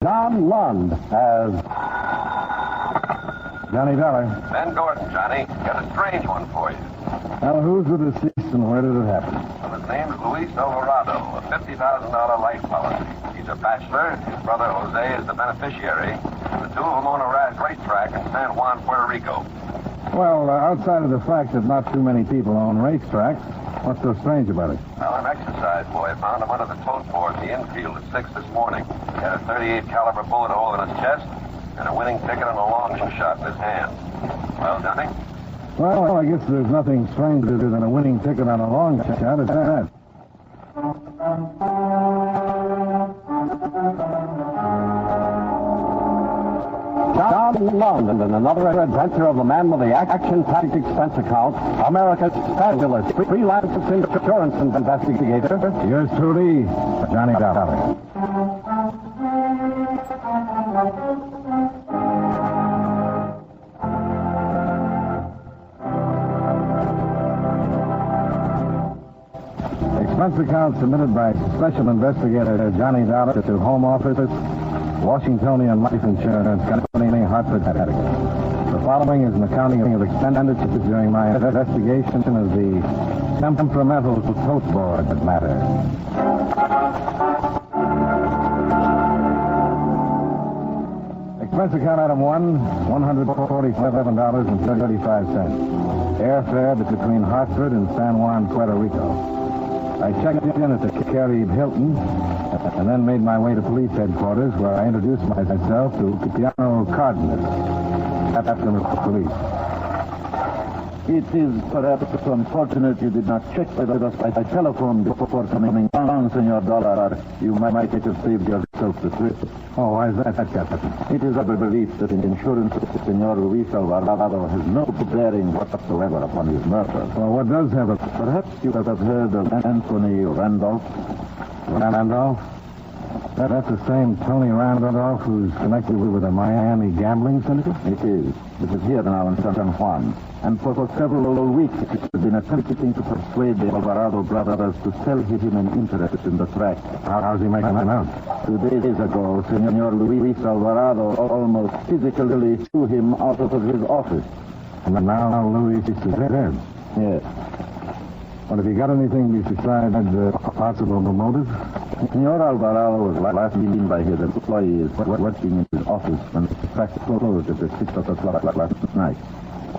John Lund as Johnny Dollar. Ben Gordon, Johnny. Got a strange one for you. Now, who's the deceased and where did it happen? Well, his name's Luis Alvarado, a $50,000 life policy. He's a bachelor. His brother Jose is the beneficiary. The two of them own a racetrack in San Juan, Puerto Rico. Well, outside of the fact that not too many people own racetracks, what's so strange about it? Well, an exercise boy found him under the tote board in the infield at 6 this morning. He had a .38 caliber bullet hole in his chest and a winning ticket and a long shot in his hand. Well, Johnny? Well, I guess there's nothing stranger than a winning ticket on a long shot. It's that. John Lund and another adventure of the man with the action-packed expense account, America's fabulous freelance insurance investigator. Yours truly, Johnny Dollar. Expense account submitted by Special Investigator Johnny Dollar to Home Office, Washingtonian Life Insurance Company, Hartford, Connecticut. The following is an accounting of expenditures during my investigation of the Temperamental Tote Board matter. Expense account item 1, $147.35. Airfare between Hartford and San Juan, Puerto Rico. I checked in at the Caribe Hilton and then made my way to police headquarters where I introduced myself to Piano Cardenas, captain of the police. It is perhaps unfortunate you did not check with us by telephone before coming down, Senor Dollar. You might have saved yourself the trip. Oh, why is that, Captain? It is our belief that insurance of Senor Luis Alvarado has no bearing whatsoever upon his murder. Well, what does have a... Perhaps you have heard of Anthony Randolph. Randolph? That's the same Tony Randolph who's connected with the Miami gambling syndicate? It is. This is here now in San Juan. And for several weeks, it has been attempting to persuade the Alvarado brothers to sell him an interest in the track. How's he making that out? 2 days ago, Senor Luis Alvarado almost physically threw him out of his office. And now Luis is dead? Yes. Well, have you got anything besides possible motive? Senor Alvarado was last seen by his employees working in his office when the track closed at 6 o'clock last night.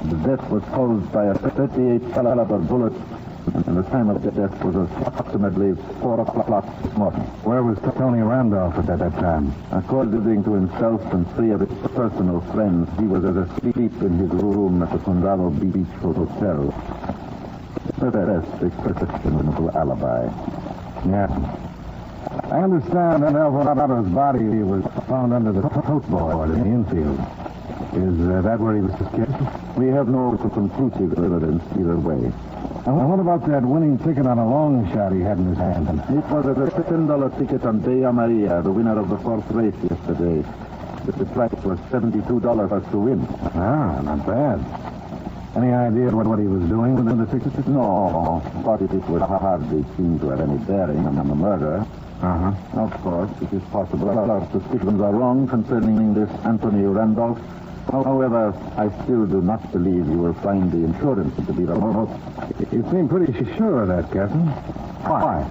The death was caused by a .38 caliber bullet, and the time of the death was approximately 4 o'clock this morning. Where was Tony Randolph at that time? According to himself and 3 of his personal friends, he was asleep in his room at the Condado Beach Hotel. The rest is questionable alibi. Yeah. I understand that Alvarado's body was found under the tote board in the infield. Is that where he was killed? We have no conclusive evidence either way. And what about that winning ticket on a long shot he had in his hand? It was a $10 ticket on Dea Maria, the winner of the 4th race yesterday. The price was $72 to win. Ah, not bad. Any idea what he was doing with the ticket? No, but it would hardly seem to have any bearing on the murder. Uh-huh. Of course, it is possible our suspicions are wrong concerning this Anthony Randolph. However, I still do not believe you will find the insurance to be the most. You seem pretty sure of that, Captain. Why?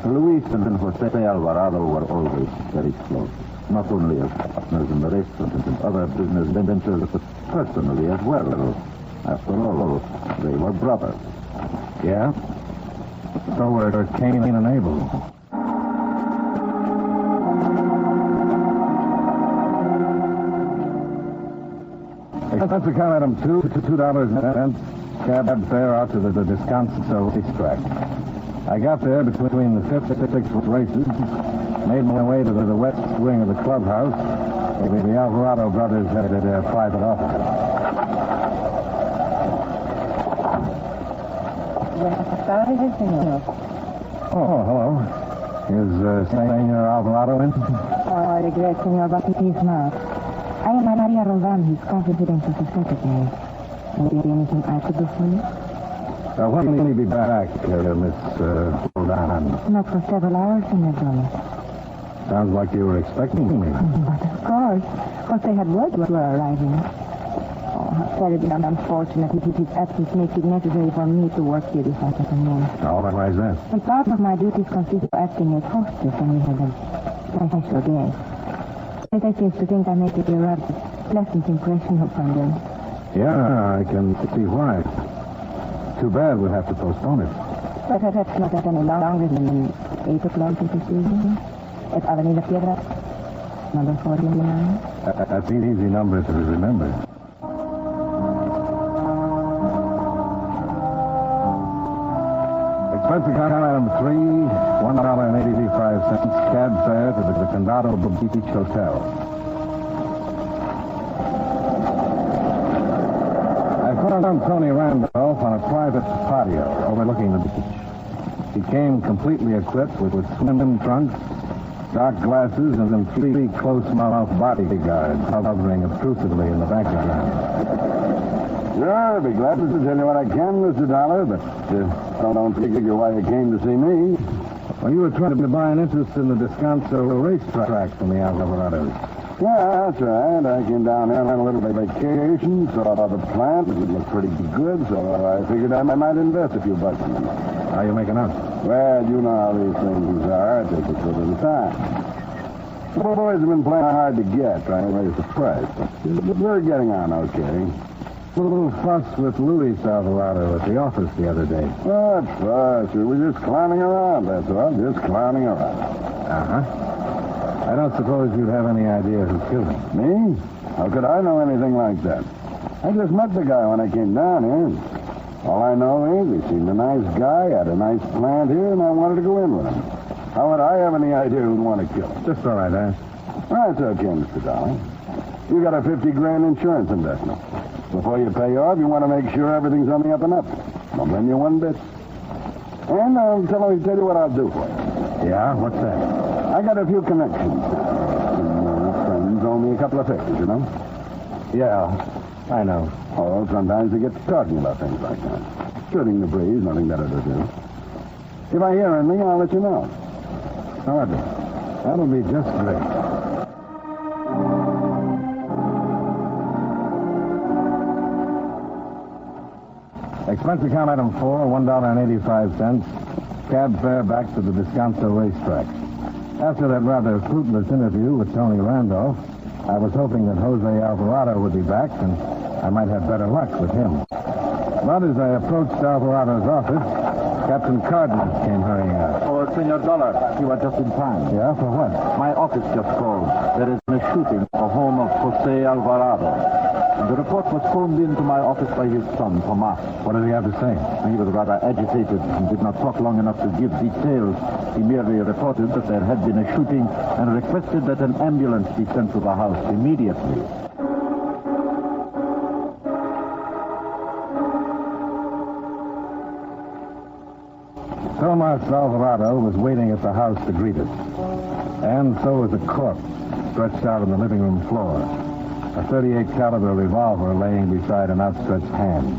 Luis and Jose Alvarado were always very close. Not only as partners in the restaurant and other business ventures, but personally as well. After all, they were brothers. Yeah? So were Cain and Abel. That's account item 2, $2.10. Cab fare out to the Descanso racetrack. I got there between the 5th and 6th races, made my way to the west wing of the clubhouse. The Alvarado brothers had their private office. Buenas tardes, señor. Oh, hello. Is Senor Alvarado in? I regret, senor, but he is not. I am Maria Roldan, his confidential secretary. Maybe anything I could do for you? When will he be back, Miss Roldan? Not for several hours, senor Jones. Sounds like you were expecting me. But of course. Of course, they had word were arriving. Oh, how terribly unfortunate. His absence makes it necessary for me to work here this afternoon. Oh, why is that? And part of my duties consist of acting as hostess when we have a special guest. And I seem to think I make a rather pleasant impression upon them. Yeah, I can see why. Too bad we'll have to postpone it. But perhaps not any longer than 8 o'clock this evening at Avenida Piedra, number 49. That's an easy number to remember. Expense account item 3, $1.85 cab fare to the Condado Beach Hotel. I found Tony Randolph on a private patio overlooking the beach. He came completely equipped with swim trunks, dark glasses, and 3 close-mouthed bodyguards hovering obtrusively in the background. Sure, I'll be glad to tell you what I can, Mr. Dollar, but don't figure why you came to see me. Well, you were trying to buy an interest in the Descanso racetrack from the Alvarados. Yeah, that's right. I came down here on a little vacation, saw the plant. It looked pretty good, so I figured I might invest a few bucks in it. How you making out? Well, you know how these things are. It takes a little bit of time. The boys have been playing hard to get, trying to raise the price. But we're getting on okay. A little fuss with Luis Alvarado at the office the other day. What fuss? We were just clowning around, that's all. Just clowning around. Uh-huh. I don't suppose you'd have any idea who killed him. Me? How could I know anything like that? I just met the guy when I came down here. All I know is he seemed a nice guy, had a nice plant here, and I wanted to go in with him. How would I have any idea who'd want to kill him? Just all right, Ash. That's okay, Mr. Dollar. You got a $50,000 insurance investment. Before you pay off, you want to make sure everything's on the up and up. Don't blame you one bit. And tell you what I'll do for you. Yeah? What's that? I got a few connections. Friends owe me a couple of favors, you know? Yeah, I know. Oh, sometimes they get to talking about things like that. Shooting the breeze, nothing better to do. If I hear anything, I'll let you know. All right. That'll be just great. Expense account item 4, $1.85. Cab fare back to the Descanso racetrack. After that rather fruitless interview with Tony Randolph, I was hoping that Jose Alvarado would be back and I might have better luck with him. But as I approached Alvarado's office, Captain Cardenas came hurrying out. Oh, Senor Dollar, you are just in time. Yeah, for what? My office just called. There has been a shooting at the home of Jose Alvarado. The report was phoned in to my office by his son, Tomas. What did he have to say? He was rather agitated and did not talk long enough to give details. He merely reported that there had been a shooting and requested that an ambulance be sent to the house immediately. Tomas Alvarado was waiting at the house to greet us. And so was a corpse stretched out on the living room floor. A .38 caliber revolver laying beside an outstretched hand.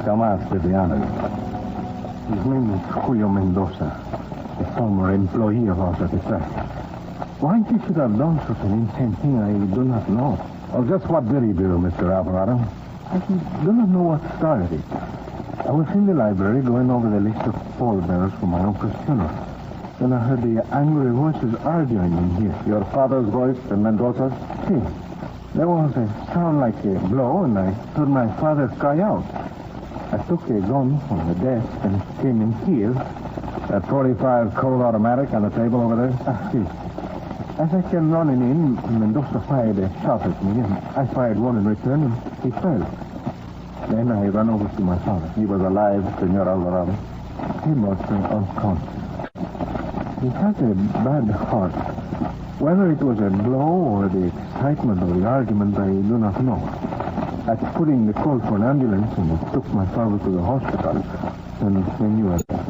Tomas did the honors. His name is Julio Mendoza, a former employee of ours at the track. Why he should have done such an insane thing, I do not know. Well, just what did he do, Mr. Alvarado? I do not know what started it. I was in the library going over the list of pallbearers for my uncle's funeral. Then I heard the angry voices arguing in here. Your father's voice and Mendoza's? See, there was a sound like a blow, and I heard my father cry out. I took a gun from the desk and came in here. That .45 Colt automatic on the table over there? See. As I came running in, Mendoza fired a shot at me, and I fired one in return, and he fell. Then I ran over to my father. He was alive, Senor Alvarado. He was unconscious. He has a bad heart. Whether it was a blow or the excitement of the argument, I do not know. I put in the call for an ambulance and took my father to the hospital. And then you were there.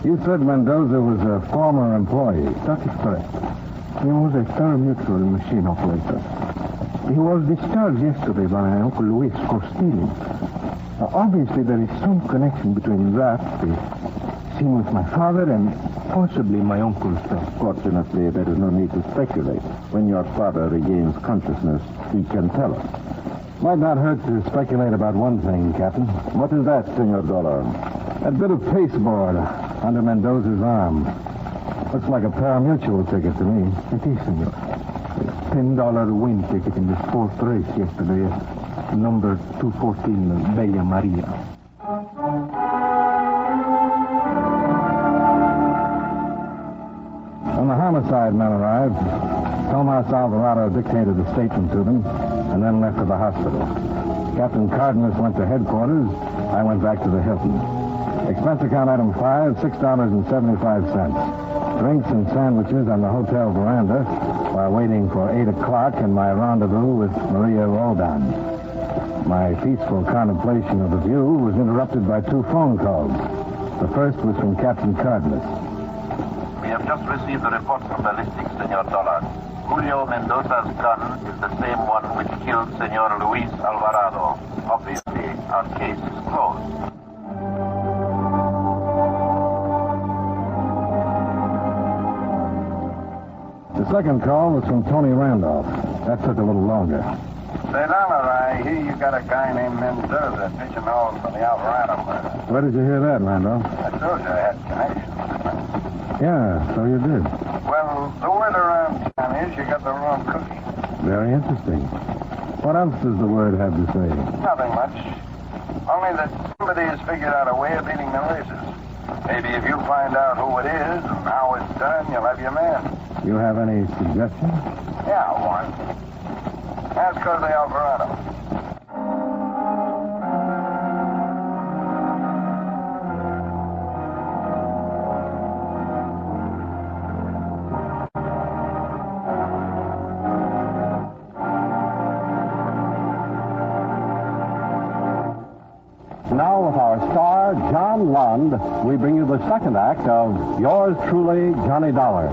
You said Mendoza was a former employee. That is correct. He was a Star Mutual machine operator. He was discharged yesterday by my Uncle Luis for stealing. Obviously, there is some connection between that, the scene with my father, and Possibly my uncle's theft. Fortunately, there is no need to speculate. When your father regains consciousness, he can tell us. Might not hurt to speculate about one thing, Captain. What is that, Senor Dollar? That bit of pasteboard under Mendoza's arm. Looks like a pari-mutuel ticket to me. It is, senor. $10 win ticket in the fourth race yesterday at number 214, Bella Maria. When the homicide men arrived, Tomas Alvarado dictated the statement to them and then left for the hospital. Captain Cardenas went to headquarters. I went back to the Hilton. Expense account item 5, $6.75. Drinks and sandwiches on the hotel veranda while waiting for 8 o'clock and my rendezvous with Maria Roldan. My peaceful contemplation of the view was interrupted by 2 phone calls. The first was from Captain Cardenas. We have just received a report from ballistics, Senor Dollar. Julio Mendoza's gun is the same one which killed Senor Luis Alvarado. Obviously, our case is closed. The second call was from Tony Randolph. That took a little longer. Say, Dollar, I hear you got a guy named Mendoza pitching off for the Alvarado murder. Where did you hear that, Randolph? I told you I had connections. Yeah, so you did. Well, the word around town is you got the wrong cookie. Very interesting. What else does the word have to say? Nothing much. Only that somebody has figured out a way of beating the races. Maybe if you find out who it is and how it's done, you'll have your man. You have any suggestions? Yeah, one. Ask Jose Alvarado. Now with our star, John Lund, we bring you the second act of Yours Truly, Johnny Dollar.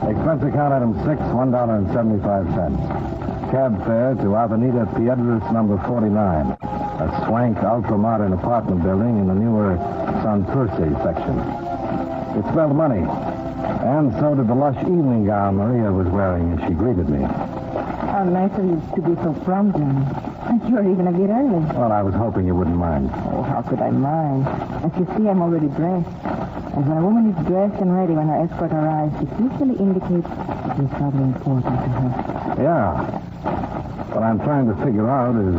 Expense account item 6, $1.75. Cab fare to Avenida Piedras number 49, a swank ultra-modern apartment building in the newer Santurce section. It smelled money, and so did the lush evening gown Maria was wearing as she greeted me. How nice of you to be so prompt, Johnny. And you're even a bit early. Well, I was hoping you wouldn't mind. Oh, how could I mind? As you see, I'm already dressed. And when a woman is dressed and ready when her escort arrives, it usually indicates it is something important to her. Yeah. What I'm trying to figure out is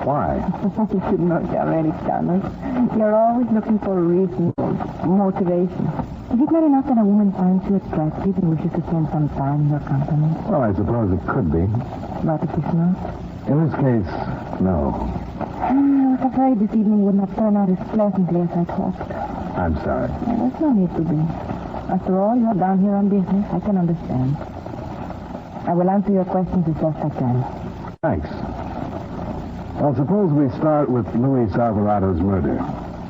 why. You should know it already, Thomas. You're always looking for a reason, motivation. Is it not enough that a woman finds you attractive and wishes to spend some time in your company? Well, I suppose it could be. But it is not. In this case, no. I was afraid this evening would not turn out as pleasantly as I'd hoped. I'm sorry. There's no need to be. After all, you're down here on business. I can understand. I will answer your questions as best I can. Thanks. Well, suppose we start with Luis Alvarado's murder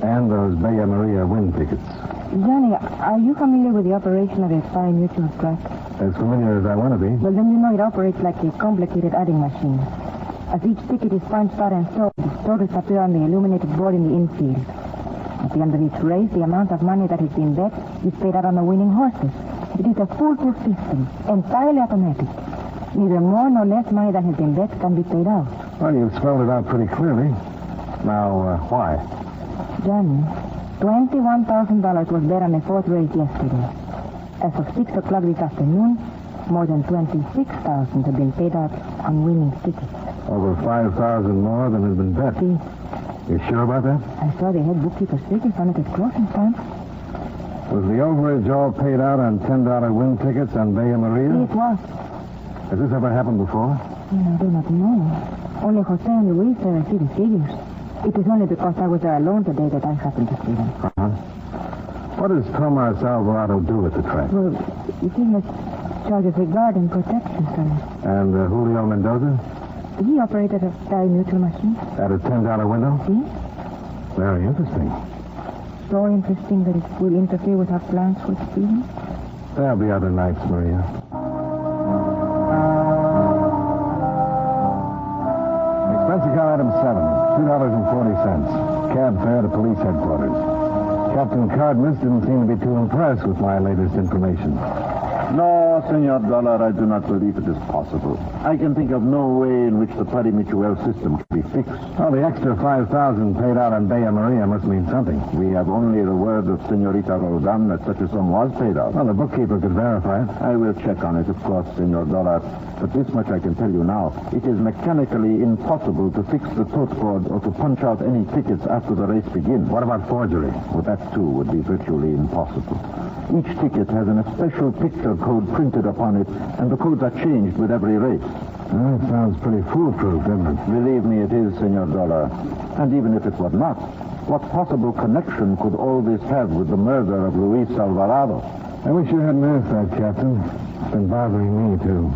and those Bella Maria win tickets. Johnny, are you familiar with the operation of a pari-mutuel track? As familiar as I want to be. Well, then you know it operates like a complicated adding machine. As each ticket is punched out and sold, totals appear on the illuminated board in the infield. At the end of each race, the amount of money that has been bet is paid out on the winning horses. It is a foolproof system, entirely automatic. Neither more nor less money than has been bet can be paid out. Well, you've spelled it out pretty clearly. Now, why? Johnny, $21,000 was bet on the fourth race yesterday. As of 6 o'clock this afternoon, more than $26,000 have been paid out on winning tickets. Over 5,000 more than has been bet. See, You sure about that? I saw the head bookkeeper's figures on it at closing time. Was the overage all paid out on $10 win tickets on Bella Maria? It was. Has this ever happened before? I do not know. Only Jose and Luis see the figures. It is only because I was there alone today that I happened to see them. Uh-huh. What does Tomas Alvarado do at the track? Well, he has charge of regard and protection, sir. And Julio Mendoza? He operated a pari-mutuel machine. At a $10 window? See? Very interesting. So interesting that it will interfere with our plans for speeding. There'll be other nights, Maria. Expense account item 7, $2.40. Cab fare to police headquarters. Captain Cardenas didn't seem to be too impressed with my latest information. No, Senor Dollar, I do not believe it is possible. I can think of no way in which the pari mutuel system can be fixed. Well, the extra $5,000 paid out on Bella Maria must mean something. We have only the word of Senorita Roldan that such a sum was paid out. Well, the bookkeeper could verify it. I will check on it, of course, Senor Dollar. But this much I can tell you now. It is mechanically impossible to fix the tote board or to punch out any tickets after the race begins. What about forgery? Well, that, too, would be virtually impossible. Each ticket has a special picture code printed upon it, and the codes are changed with every race. Well, it sounds pretty foolproof, doesn't it? Believe me, it is, Senor Dollar. And even if it were not, what possible connection could all this have with the murder of Luis Alvarado? I wish you hadn't asked that, Captain. It's been bothering me, too.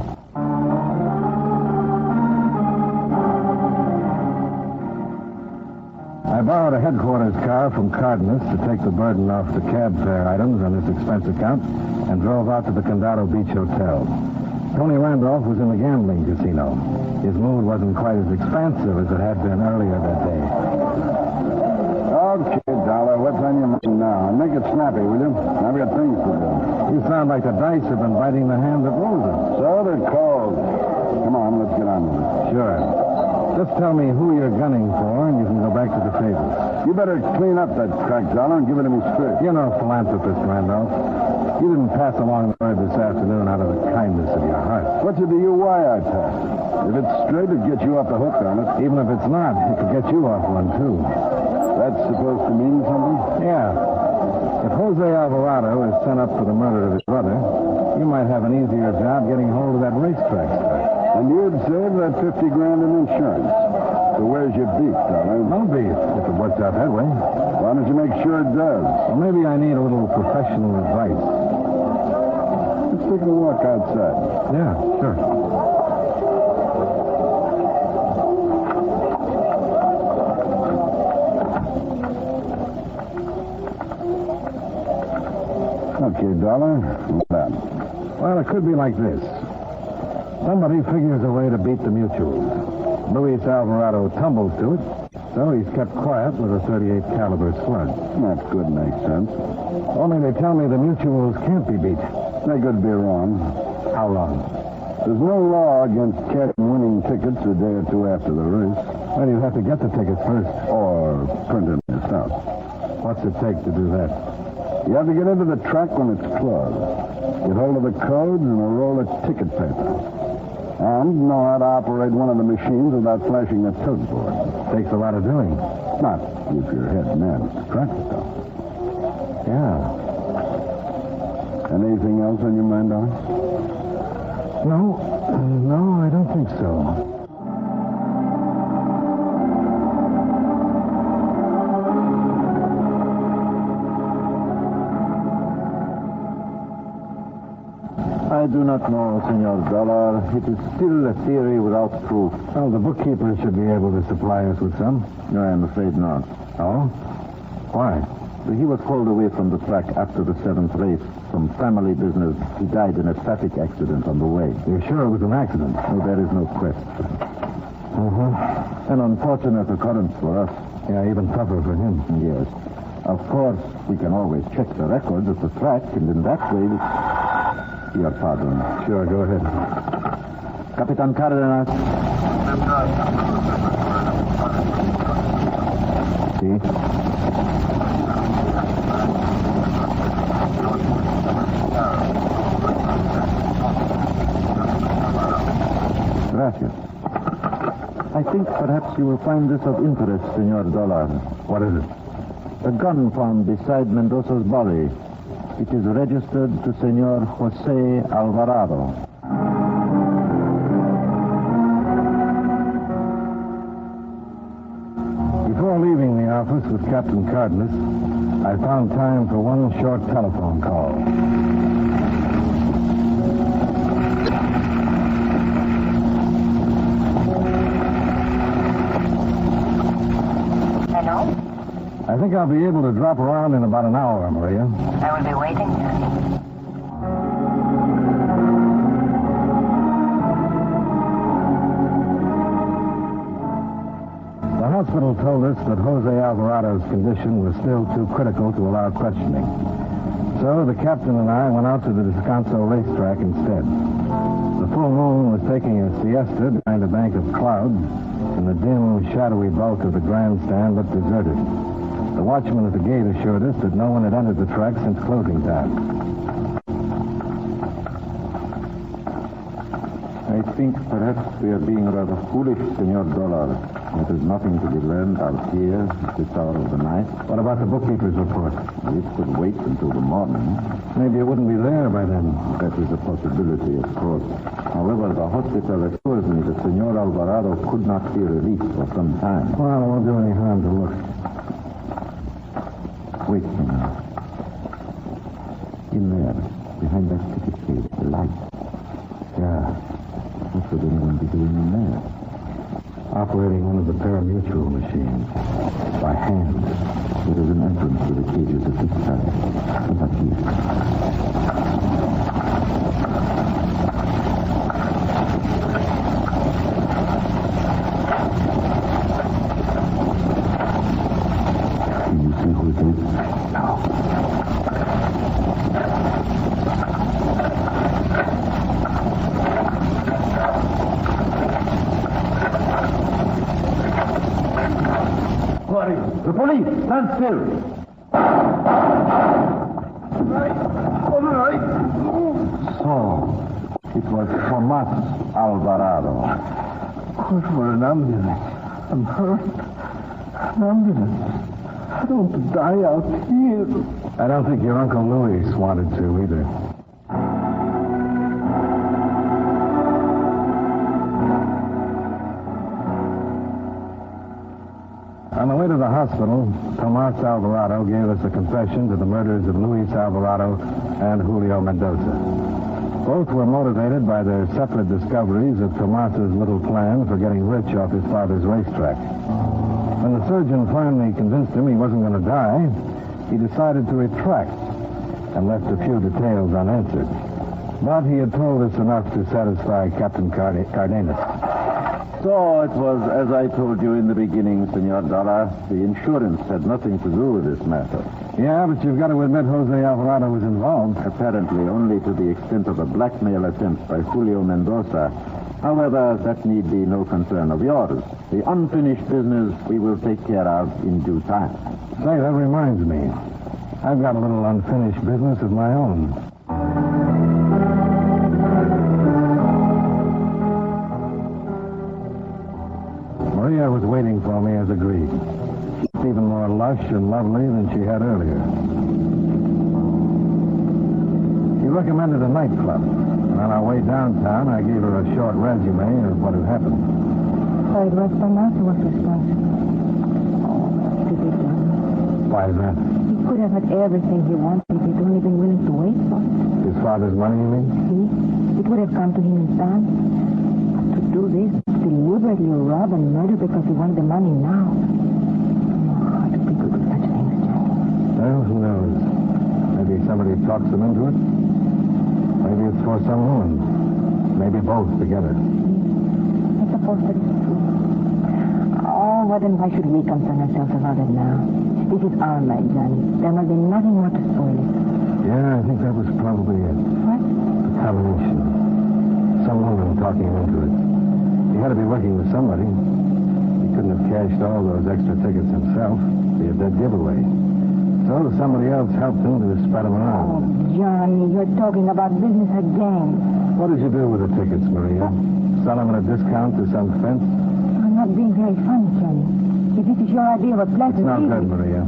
I borrowed a headquarters car from Cardenas to take the burden off the cab fare items on this expense account and drove out to the Condado Beach Hotel. Tony Randolph was in the gambling casino. His mood wasn't quite as expansive as it had been earlier that day. Okay, Dollar, what's on your mind now? Make it snappy, will you? I've got things to do. You sound like the dice have been biting the hand that rolls them. So they're cold. Come on, let's get on with it. Sure. Just tell me who you're gunning for, and you can go back to the favors. You better clean up that crack, Dollar, and give it to me straight. You're no philanthropist, Randolph. You didn't pass along the word this afternoon out of the kindness of your heart. What's a DUI I passed? If it's straight, it'll get you off the hook on it. Even if it's not, it could get you off one, too. That's supposed to mean something? Yeah. If Jose Alvarado is sent up for the murder of his brother, you might have an easier job getting hold of that racetrack stuff. And you'd save that $50,000 in insurance. So where's your beef, Dollar? No beef, if it works out that way. Why don't you make sure it does? Well, maybe I need a little professional advice. Let's take a walk outside. Yeah, sure. Okay, Dollar. What's that? Well, it could be like this. Somebody figures a way to beat the mutuals. Luis Alvarado tumbles to it, so he's kept quiet with a .38 caliber slug. That could make sense. Only they tell me the mutuals can't be beat. They could be wrong. How wrong? There's no law against cashing winning tickets a day or two after the race. Well, you have to get the tickets first. Or print them yourself. What's it take to do that? You have to get into the track when it's closed. Get hold of the codes and a roll of ticket paper. And know how to operate one of the machines without flashing a tote board. Takes a lot of doing. Not if you're head man. It's practical. Yeah. Anything else on your mind, Dollar? No, I don't think so. I do not know, Senor Dollar. It is still a theory without proof. Well, the bookkeeper should be able to supply us with some. No, I'm afraid not. Oh? Why? He was called away from the track after the 7th race. Some family business. He died in a traffic accident on the way. You're sure it was an accident? No, there is no question. An unfortunate occurrence for us. Yeah, even tougher for him. Yes. Of course, we can always check the records at the track, and in that way... Your pardon. Sure, go ahead. Capitan Cardenas. See? Gracias. I think perhaps you will find this of interest, Senor Dollar. What is it? A gun found beside Mendoza's body. It is registered to Senor Jose Alvarado. Before leaving the office with Captain Cardenas, I found time for one short telephone call. Hello? I think I'll be able to drop around in about an hour, Maria. I will be waiting, Johnny. The house hospital told us that Jose Alvarado's condition was still too critical to allow questioning. So the captain and I went out to the Descanso racetrack instead. The full moon was taking a siesta behind a bank of clouds, and the dim, shadowy bulk of the grandstand looked deserted. The watchman at the gate assured us that no one had entered the track since closing time. I think perhaps we are being rather foolish, Senor Dollar. There is nothing to be learned out here at this hour of the night. What about the bookkeeper's report? It could wait until the morning. Maybe it wouldn't be there by then. That is a possibility, of course. However, the hospital assures me that Senor Alvarado could not be released for some time. Well, it won't do any harm to look. Wait a minute. In there, behind that ticket case, the light. Yeah. What would anyone be doing in there? Operating one of the pari-mutuel machines. By hand. There is an entrance to the cages at this side. Not here. Can you see who it is? No. The police! Stand still! All right. So, it was Tomas Alvarado. Call for an ambulance. I'm hurt. An ambulance. I don't want to die out here. I don't think your Uncle Louis wanted to either. On the way to the hospital, Tomas Alvarado gave us a confession to the murders of Luis Alvarado and Julio Mendoza. Both were motivated by their separate discoveries of Tomas's little plan for getting rich off his father's racetrack. When the surgeon finally convinced him he wasn't going to die, he decided to retract and left a few details unanswered. But he had told us enough to satisfy Captain Cardenas. So it was as I told you in the beginning, Senor Dollar. The insurance had nothing to do with this matter. Yeah, but you've got to admit Jose Alvarado was involved. Apparently only to the extent of a blackmail attempt by Julio Mendoza. However, that need be no concern of yours. The unfinished business we will take care of in due time. Say, that reminds me. I've got a little unfinished business of my own. Maria was waiting for me as agreed. She's even more lush and lovely than she had earlier. She recommended a nightclub, and on our way downtown, I gave her a short resume of what had happened. So it was Tomas who was responsible. Oh, stupid John. Why is that? He could have had everything he wanted if he'd only been willing to wait for it. His father's money, you mean? See? It would have come to him in time. But to do this, deliberately rob and murder because he wanted the money now. Oh, how do people do such things, Johnny? Well, who knows? Maybe somebody talks them into it. Maybe it's for some woman. Maybe both together. I suppose that is true. Oh, well, then why should we concern ourselves about it now? This is our night, Johnny. There must be nothing more to spoil it. Yeah, I think that was probably it. What? The combination. Some woman talking him into it. He had to be working with somebody. He couldn't have cashed all those extra tickets himself. It'd be a dead giveaway. So somebody else helped him to spread them Oh, around. Johnny, you're talking about business again. What did you do with the tickets, Maria? Sell them at a discount to some fence? I'm not being very funny, Johnny. If this is your idea of a pleasant It's not evening... good, Maria.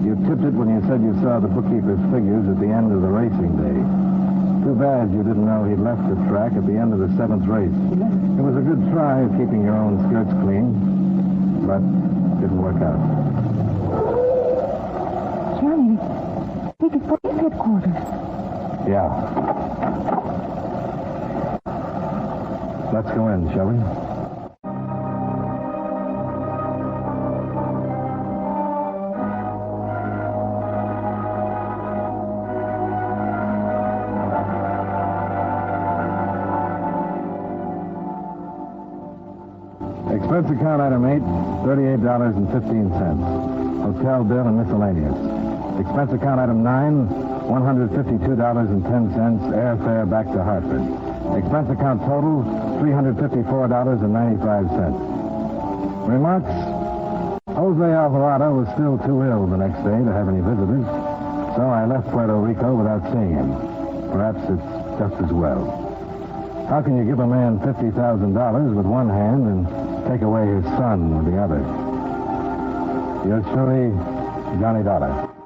You tipped it when you said you saw the bookkeeper's figures at the end of the racing day. Too bad you didn't know he'd left the track at the end of the 7th race. It was a good try of keeping your own skirts clean, but didn't work out. Johnny, this is police headquarters. Yeah. Let's go in, shall we? Expense account item 8, $38.15. Hotel bill and miscellaneous. Expense account item 9, $152.10. Airfare back to Hartford. Expense account total, $354.95. Remarks: Jose Alvarado was still too ill the next day to have any visitors, so I left Puerto Rico without seeing him. Perhaps it's just as well. How can you give a man $50,000 with one hand and take away his son with the other? Yours truly, Johnny Dollar.